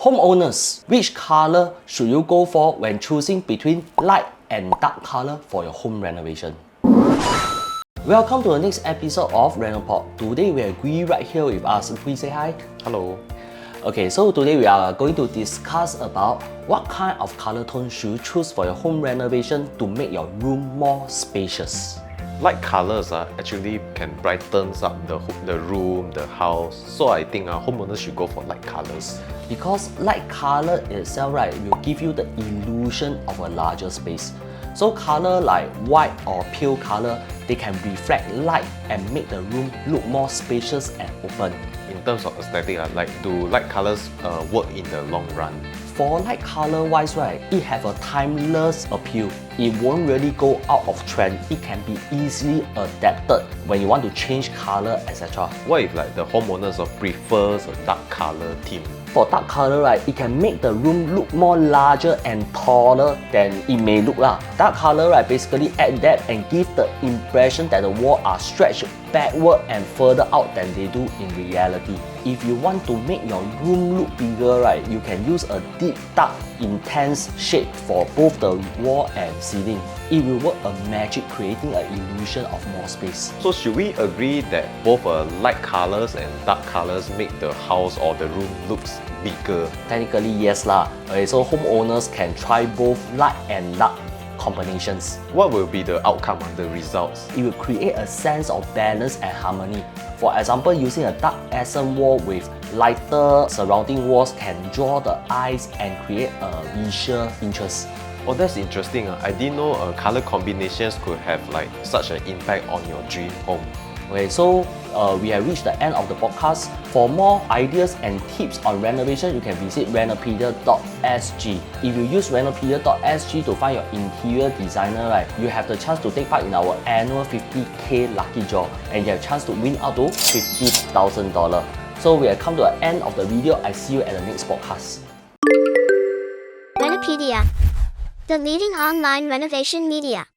Homeowners, which color should you go for when choosing between light and dark color for your home renovation? Welcome to the next episode of Renopod. Today we have Gui right here with us. Gui, say hi. Hello. Okay, so today we are going to discuss about what kind of color tone should you choose for your home renovation to make your room more spacious. Light colors actually can brighten up the room, the house. So I think homeowners should go for light colors. Because light color itself, right, will give you the illusion of a larger space. So color like white or pale color, they can reflect light and make the room look more spacious and open. In terms of aesthetic, do light colors work in the long run? For light color wise, right, it have a timeless appeal. It won't really go out of trend. It can be easily adapted when you want to change color, etc. What if the homeowners prefers a dark color theme? For dark color, right, it can make the room look more larger and taller than it may look lah. Dark color, right, basically add depth and give the impression that the walls are stretched backward and further out than they do in reality. If you want to make your room look bigger, right, you can use a deep, dark, intense shade for both the wall and ceiling. It will work a magic, creating an illusion of more space. So should we agree that both light colors and dark colors make the house or the room looks bigger? Technically, yes lah. Okay, so homeowners can try both light and dark combinations. What will be the outcome, the results? It will create a sense of balance and harmony. For example, using a dark accent wall with lighter surrounding walls can draw the eyes and create a visual interest. Oh, that's interesting. I didn't know color combinations could have such an impact on your dream home. Okay, so we have reached the end of the podcast. For more ideas and tips on renovation, you can visit renopedia.sg. If you use renopedia.sg to find your interior designer, right, you have the chance to take part in our annual 50K lucky draw and you have a chance to win up to $50,000. So we have come to the end of the video. I see you at the next podcast. Renopedia, the leading online renovation media.